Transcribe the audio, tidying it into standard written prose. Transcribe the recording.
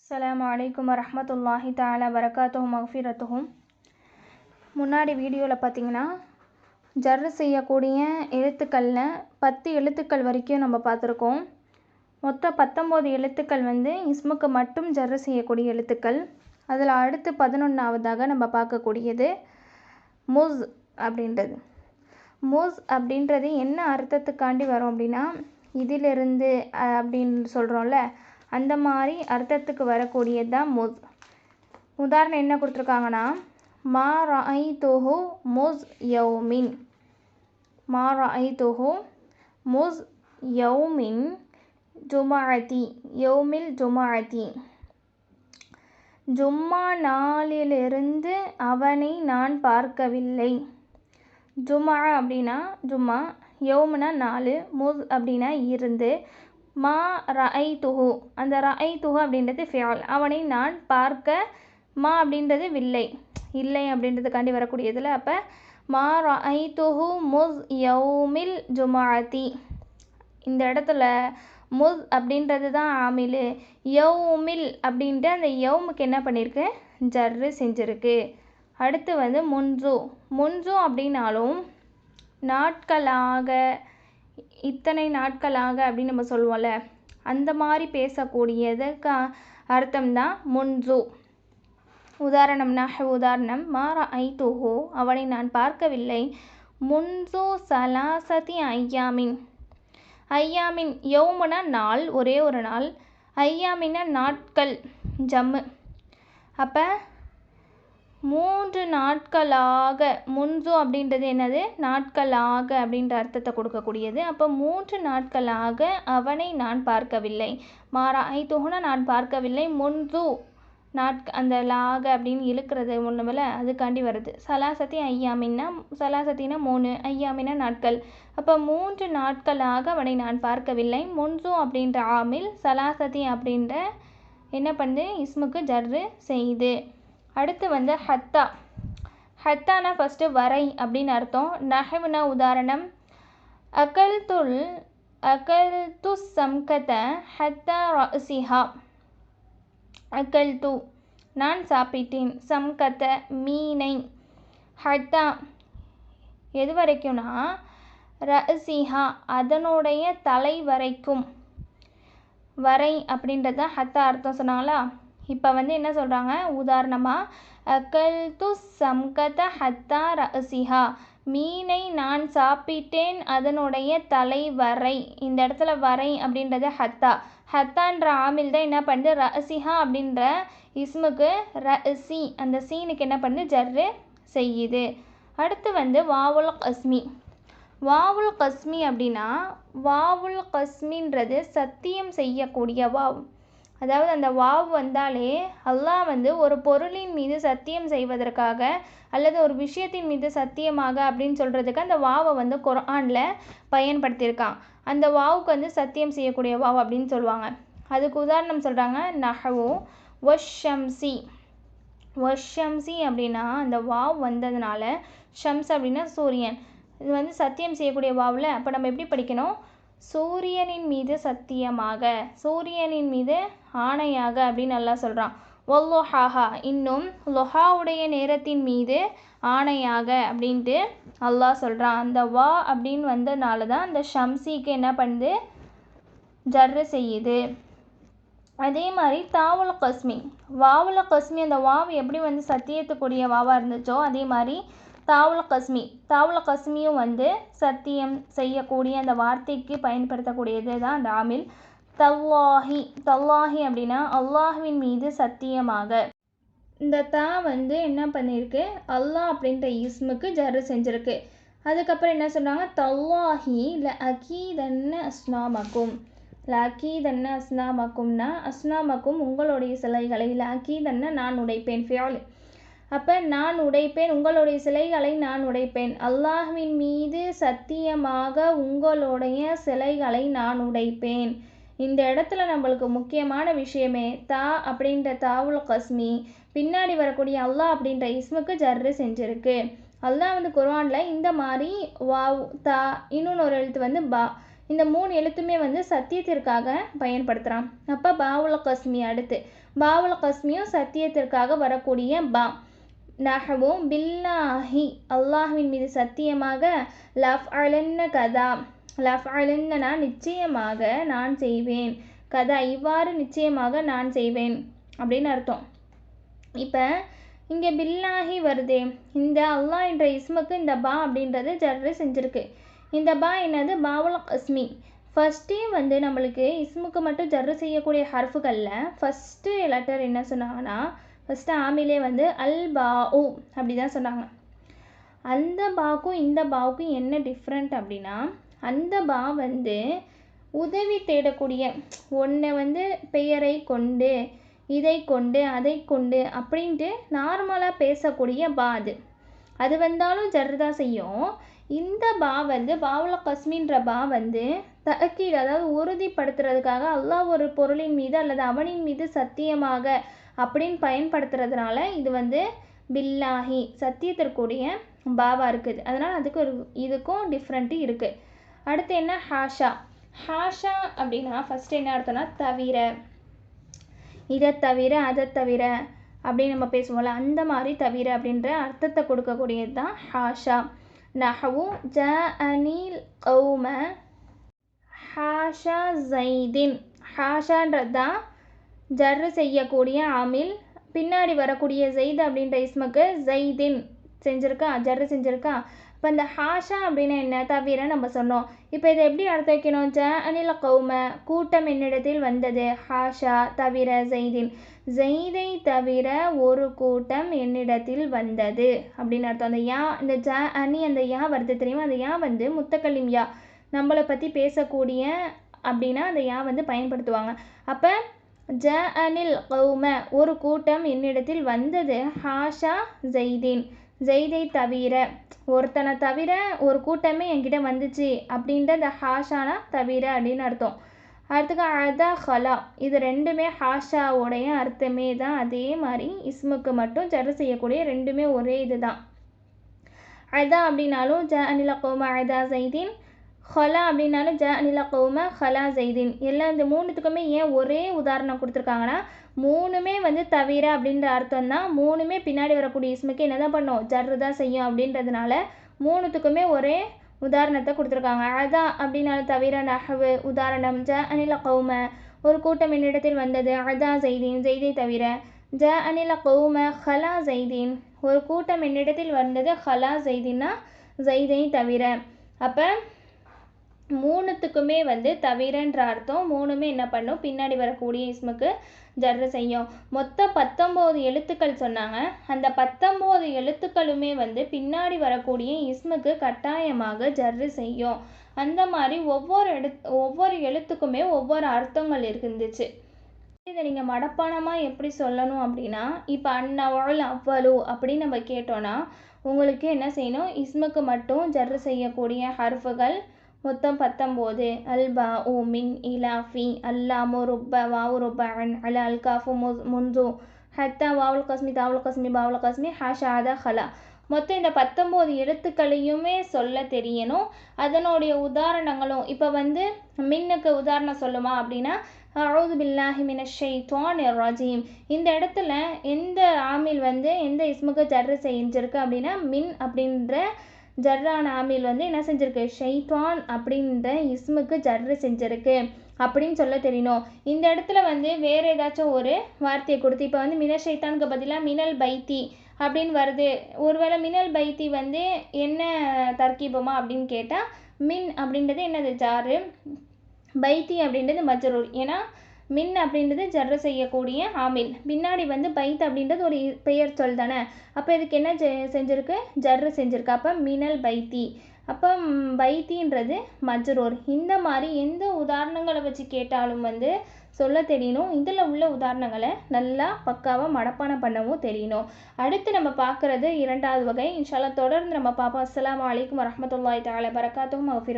அஸ்ஸலாமு அலைக்கும் வரஹ்மத்துல்லாஹி தஆலா வரகாத்துஹு மக்ஃபிரத்துஹும். முன்னாடி வீடியோவில் பார்த்தீங்கன்னா ஜர்ரு செய்யக்கூடிய எழுத்துக்களில் 10 எழுத்துக்கள் வரைக்கும் நம்ம பார்த்துருக்கோம். மொத்தம் 19 எழுத்துக்கள் இஸ்முக்கு மட்டும் ஜர்ரு செய்யக்கூடிய எழுத்துக்கள். அதில் அடுத்து 11ஆவதாக நம்ம பார்க்கக்கூடியது முஸ் அப்படின்றது. முஸ் அப்படின்றது என்ன அர்த்தத்துக்காண்டி வரும் அப்படின்னா, இதிலிருந்து அப்படின்னு சொல்கிறோம்ல, அந்த மாதிரி அர்த்தத்துக்கு வரக்கூடியது தான் முஸ். உதாரணம் என்ன கொடுத்துருக்காங்கன்னா, மா ரஅய்துஹு முஸ் யௌமின், மா ரஅய்துஹு முஸ் யௌமின் ஜுமஅதி, யௌமில் ஜுமஅதி, ஜும்மா நாளிலிருந்து அவனை நான் பார்க்கவில்லை. ஜும்மா அப்படின்னா ஜும்மா, யௌம்னா நாலு, முஸ் அப்படின்னா இருந்து, மா ரஅய்துஹு, அந்த ரஅய்துஹு அப்படின்றது ஃபியால், அவனை நான் பார்க்க, மா அப்படின்றது வில்லை, இல்லை அப்படின்றதுக்காண்டி வரக்கூடியதில். அப்போ மா ரஅய்துஹு முஸ் யௌமில் ஜுமஅதி, இந்த இடத்துல முஸ் அப்படின்றது தான் ஆமிலு. யௌமில் அப்படின்ட்டு அந்த யௌமுக்கு என்ன பண்ணியிருக்கு, ஜர்ரு செஞ்சுருக்கு. அடுத்து முன்சு, முன்சு அப்படின்னாலும் நாட்களாக, இத்தனை நாட்களாக அப்படின்னு நம்ம சொல்லுவோம்ல, அந்த மாதிரி பேசக்கூடியதுக்கு அர்த்தம் தான் முன்சு. உதாரணம் மா ரஅய்துஹு, அவனை நான் பார்க்கவில்லை, முன்சு சலாசதி ஐயாமின், ஐயாமின் யௌமுனா நாள், ஒரே ஒரு நாள், ஐயாமின்னா நாட்கள், ஜம்மு. அப்போ 3 நாட்களாக, முன்சு அப்படின்றது என்னது, நாட்களாக அப்படின்ற அர்த்தத்தை கொடுக்கக்கூடியது. அப்போ 3 நாட்களாக அவனை நான் பார்க்கவில்லை. மா ரஅய்துஹுனா நான் பார்க்கவில்லை, முன்சு அந்த லாக அப்படின்னு இழுக்கிறது ஒன்றுமில்ல, அதுக்காண்டி வருது. சலாசத்தி ஐயாமின்னா, சலாசத்தினா 3, ஐயாமினா நாட்கள். அப்போ 3 நாட்களாக அவனை நான் பார்க்கவில்லை. முன்சு அப்படின்ற ஆமில், சலாசத்தி அப்படின்ற என்ன பண்ணுது, இஸ்முக்கு ஜர்ரு செய்யுது. அடுத்து ஹத்தா, ஹத்தானா ஃபஸ்ட்டு வரை அப்படின்னு அர்த்தம். நஹ்வுனா உதாரணம், அகல்து சம்கத ஹத்தா ரஅசிஹா, அகல்து நான் சாப்பிட்டேன், சம்கத மீனை, ஹத்தா எது வரைக்கும்னா ரஅசிஹா அதனுடைய தலை வரைக்கும், வரை அப்படின்றது தான் ஹத்தா அர்த்தம் சொன்னாங்களா. இப்போ என்ன சொல்கிறாங்க, உதாரணமாக அகல்து சம்கத ஹத்தா ரஅசிஹா, மீனை நான் சாப்பிட்டேன் அதனுடைய தலை வரை. இந்த இடத்துல வரை அப்படின்றது ஹத்தா, ஹத்தான்ற ஆமில் தான் என்ன பண்ணுது, ரஅசிஹா அப்படின்ற இஸ்முக்கு ரஅசி அந்த சீனுக்கு என்ன பண்ணுது, ஜர்ரு செய்யுது. அடுத்து வாவுல் கஸ்மி. வாவுல் கஸ்மி அப்படின்னா, வாவுல் கஸ்மின்றது சத்தியம் செய்யக்கூடிய வாவ். அதாவது அந்த வாவ் வந்தாலே அல்லாஹ் ஒரு பொருளின் மீது சத்தியம் செய்வதற்காக அல்லது ஒரு விஷயத்தின் மீது சத்தியமாக அப்படின்னு சொல்கிறதுக்கு அந்த வாவை குர்ஆனில் பயன்படுத்தியிருக்கான். அந்த வாவுக்கு சத்தியம் செய்யக்கூடிய வாவ் அப்படின்னு சொல்லுவாங்க. அதுக்கு உதாரணம் சொல்கிறாங்க, நஹ்வு வஷ்ஷம்சி. வஷ்ஷம்சி அப்படின்னா அந்த வாவ் வந்ததுனால, ஷம்ஸ் அப்படின்னா சூரியன், இது சத்தியம் செய்யக்கூடிய வாவில். அப்போ நம்ம எப்படி படிக்கணும், சூரியனின் மீது சத்தியமாக, சூரியனின் மீது ஆணையாக அப்படின்னு நல்லா சொல்கிறான். வல்லுஹாஹா, இன்னும் லொஹாவுடைய நேரத்தின் மீது ஆணையாக அப்படின்ட்டு அல்லாஹ் சொல்கிறான். அந்த வா அப்படின்னு வந்ததுனால தான் அந்த ஷம்சிக்கு என்ன பண்ணுது, ஜர்ரு செய்யுது. அதே மாதிரி தாவுல் கஸ்மி, வாவுல கஸ்மி, அந்த வாவு எப்படி சத்தியத்துக்குரிய வாவாக இருந்துச்சோ அதே மாதிரி தாவுல் கஸ்மி, தாவுல் கஸ்மியும் சத்தியம் செய்யக்கூடிய அந்த வார்த்தைக்கு பயன்படுத்தக்கூடியது தான் அந்த ஆமில். தல்லாஹி, தல்லாஹி அப்படின்னா அல்லாஹ்வின் மீது சத்தியமாக. இந்த தா என்ன பண்ணியிருக்கு, அல்லாஹ் அப்படின்ற இஸ்முக்கு ஜர்ரு செஞ்சுருக்கு. அதுக்கப்புறம் என்ன சொல்கிறாங்க, தல்லாஹி ல அகீதன்ன அஸ்னாமக்கும், ல அகீதன்ன அஸ்னாமக்கும்னா அஸ்னாமக்கும் உங்களுடைய சிலைகளை, ல அகீதன்ன நான் உடைப்பேன், ஃபியால். அப்போ நான் உடைப்பேன், உங்களுடைய சிலைகளை நான் உடைப்பேன். அல்லாஹ்வின் மீது சத்தியமாக உங்களுடைய சிலைகளை நான் உடைப்பேன். இந்த இடத்துல நம்மளுக்கு முக்கியமான விஷயமே, தா அப்படின்ற தாவுல் கஸ்மி பின்னாடி வரக்கூடிய அல்லாஹ் அப்படின்ற இஸ்முக்கு ஜர்ரு செஞ்சுருக்கு. அல்லாஹ் குர்ஆனில் இந்த மாதிரி வாவ், தா, இன்னொன்று ஒரு எழுத்து பா, இந்த 3 எழுத்துமே வந்து சத்தியத்திற்காக பயன்படுத்துகிறான். அப்போ பாவுல கஸ்மி அடுத்து பாவுல கஸ்மியும் சத்தியத்திற்காக வரக்கூடிய பா. நஹ்வு பில்லாஹி அல்லாஹ்வின் மீது சத்தியமாக லஃப்அலன்ன கதா லஃப்அலன்னா நிச்சயமாக நான் செய்வேன், கதா இவ்வாறு நிச்சயமாக நான் செய்வேன் அப்படின்னு அர்த்தம். இப்போ இங்கே பில்லாஹி வருதே, இந்த அல்லாஹ் என்ற இஸ்முக்கு இந்த பா அப்படின்றது ஜர்ரு செஞ்சுருக்கு. இந்த பா என்னது பாவுல் கஸ்மி. ஃபஸ்ட்டே வந்து நம்மளுக்கு இஸ்முக்கு மட்டும் ஜர்ரு செய்யக்கூடிய ஹர்ஃபுகளில் ஃபஸ்ட்டு லெட்டர் என்ன சொன்னாங்கன்னா ஃபஸ்ட்டு ஆமிலே வந்து அல் பா உ அப்படி தான் சொன்னாங்க. அந்த பாவுக்கும் இந்த பாவுக்கும் என்ன டிஃப்ரெண்ட் அப்படின்னா, அந்த பா வந்து உதவி தேடக்கூடிய ஒன்றை வந்து பெயரை கொண்டு இதை கொண்டு அதை கொண்டு அப்படின்ட்டு நார்மலாக பேசக்கூடிய பா அது வந்தாலும் ஜர்ரு தான் செய்யும். இந்த பா வந்து பாவுல கஸ்மின்ற பா வந்து தஅக்கீத் அதாவது உறுதிப்படுத்துறதுக்காக அல்லாஹ் ஒரு பொருளின் மீது அல்லது அவனின் மீது சத்தியமாக அப்படின்னு பயன்படுத்துறதுனால இது வந்து பில்லாஹி சத்தியத்திற்குரிய பாவா இருக்குது. அதனால் இதுக்கும் டிஃப்ரெண்ட்டு இருக்குது. அடுத்து என்ன ஹாஷா. ஹாஷா அப்படின்னா ஃபஸ்ட்டு என்ன அர்த்தம்னா தவிர, இதை தவிர அதை தவிர அப்படின்னு நம்ம பேசுவோம்ல, அந்த மாதிரி தவிர அப்படின்ற அர்த்தத்தை கொடுக்கக்கூடியது தான் ஹாஷா. நஹ்வு ஜஅனில் கௌம ஹாஷா ஜைதின். ஹாஷான்றது தான் ஜர்ரு செய்யக்கூடிய ஆமில். பின்னாடி வரக்கூடிய ஜெயித் அப்படின்ற இஸ்முக்கு ஜைதின் செஞ்சுருக்கா, ஜர்ரு செஞ்சுருக்கா. இப்போ இந்த ஹாஷா அப்படின்னா என்ன, தவிர நம்ம சொன்னோம். இப்போ இதை எப்படி அர்த்தம் வைக்கணும், ஜஅனில் கௌம கூட்டம் என்னிடத்தில் வந்தது, ஹாஷா தவிர ஜெய்தின் ஜெய்தை தவிர ஒரு கூட்டம் என்னிடத்தில் வந்தது அப்படின்னு அர்த்தம். அந்த யா இந்த ஜஅனி அந்த யா வருது தெரியுமா, அந்த யா வந்து முத்தக்கல்லிம் யா நம்மளை பற்றி பேசக்கூடிய அப்படின்னா அந்த யா வந்து பயன்படுத்துவாங்க. அப்போ ஜஅனில் கௌம ஒரு கூட்டம் என்னிடத்தில் வந்தது, ஹாஷா ஜெய்தின் ஜெய்தை தவிர ஒருத்தனை தவிர ஒரு கூட்டமே என்கிட்ட வந்துச்சு அப்படின்ற அந்த ஹாஷானா தவிர அப்படின்னு அர்த்தம். அடுத்துக்கு அதா ஹலா. இது ரெண்டுமே ஹாஷாவோடைய அர்த்தமே தான். அதே மாதிரி இஸ்முக்கு மட்டும் ஜர்ரு செய்யக்கூடிய ரெண்டுமே ஒரே இது தான். அதா அப்படின்னாலும் ஜஅனில் கௌம அதா ஜெய்தின், ஹலா அப்படின்னாலும் ஜஅனில் கௌம ஹலா ஜெய்தின். எல்லாம் இந்த மூணுத்துக்குமே ஏன் ஒரே உதாரணம் கொடுத்துருக்காங்கன்னா, மூணுமே வந்து தவிர அப்படின்ற அர்த்தம் தான். மூணுமே பின்னாடி வரக்கூடிய இஸ்முக்கு என்ன தான் பண்ணும், ஜர்ரு தான் செய்யும் அப்படின்றதுனால மூணுத்துக்குமே ஒரே உதாரணத்தை கொடுத்துருக்காங்க. அதா அப்படின்னாலும் தவிர நஹ்வு உதாரணம் ஜஅனில் கௌம ஒரு கூட்டம் என்னிடத்தில் வந்தது, அதா ஜெய்தின் ஜெய்தை தவிர. ஜஅனில் கௌம ஹலா ஜெய்தின் ஒரு கூட்டம் என்னிடத்தில் வந்தது, ஹலா ஜெய்தின்னா ஜெய்தை தவிர. அப்போ மூணுத்துக்குமே வந்து தவிரன்ற அர்த்தம். மூணுமே என்ன பண்ணும், பின்னாடி வரக்கூடிய இஸ்முக்கு ஜர்ரு செய்யும். மொத்தம் 19 எழுத்துக்கள் சொன்னாங்க. அந்த 19 எழுத்துக்களுமே வந்து பின்னாடி வரக்கூடிய இஸ்முக்கு கட்டாயமாக ஜர்ரு செய்யும். அந்த மாதிரி ஒவ்வொரு எழுத்துக்குமே ஒவ்வொரு அர்த்தங்கள் இருந்துச்சு. இதை நீங்கள் மடப்பானமாக எப்படி சொல்லணும் அப்படின்னா, இப்போ அன்னவல் அவ்வளு அப்படின்னு நம்ம கேட்டோன்னா உங்களுக்கு என்ன செய்யணும், இஸ்முக்கு மட்டும் ஜர்ரு செய்யக்கூடிய ஹர்ஃபுகள் மொத்தம் 19. அல்பா உ மின் இலா ஃபி அல்லாமு ருப்ப வாவு ருப்பன் அல அல்காஃபு முன்சு ஹத்தா வாவுல் கஸ்மி தாவுல் கஸ்மி பாவுல் கஸ்மி ஹாஷாதா ஹலா. மொத்தம் இந்த 19 எழுத்துக்களையுமே சொல்ல தெரியணும். அதனுடைய உதாரணங்களும் இப்போ வந்து மின்னுக்கு உதாரணம் சொல்லுமா அப்படின்னா, அஊது பில்லாஹி மினஷ் ஷைத்தானிர் ரஜீம். இந்த இடத்துல எந்த ஆமில் வந்து எந்த இஸ்முக்கு ஜர்ரு செஞ்சிருக்கு அப்படின்னா, மின் அப்படின்ற ஜர்ரான ஆமில் வந்து என்ன செஞ்சிருக்கு, ஷைத்தான் அப்படின்ற இஸ்முக்கு ஜர்ரு செஞ்சிருக்கு அப்படின்னு சொல்ல தெரியணும். இந்த இடத்துல வந்து வேறு ஏதாச்சும் ஒரு வார்த்தையை கொடுத்து இப்போ வந்து மின ஷைத்தானுக்கு பதிலாக மினல் பைத்தி அப்படின்னு வருது. ஒருவேளை மினல் பைத்தி வந்து என்ன தர்கீபமா அப்படின்னு கேட்டால் மின் அப்படின்றது என்னது ஜாரு, பைத்தி அப்படின்றது மஜ்ரூர். ஏன்னா மின் அப்படின்றது ஜர்ரு செய்யக்கூடிய ஆமில், பின்னாடி வந்து பைத் அப்படின்றது ஒரு பெயர் சொல் தானே. அப்போ இதுக்கு என்ன செஞ்சுருக்கு, ஜர்ரு செஞ்சுருக்கு. அப்போ மினல் பைத்தி. அப்போ பைத்தின்றது மஜ்ரூர். இந்த மாதிரி எந்த உதாரணங்களை வச்சு கேட்டாலும் வந்து சொல்ல தெரியணும். இதில் உள்ள உதாரணங்களை நல்லா பக்காவாக மனப்பாடம் பண்ணவும் தெரியணும். அடுத்து நம்ம பார்க்குறது 2வது வகை. இன்ஷா அல்லாஹ் தொடர்ந்து நம்ம பார்ப்போம். அஸ்ஸலாமு அலைக்கும் வரஹ்மத்துல்லாஹி தஆலா பரகாத்துஹு.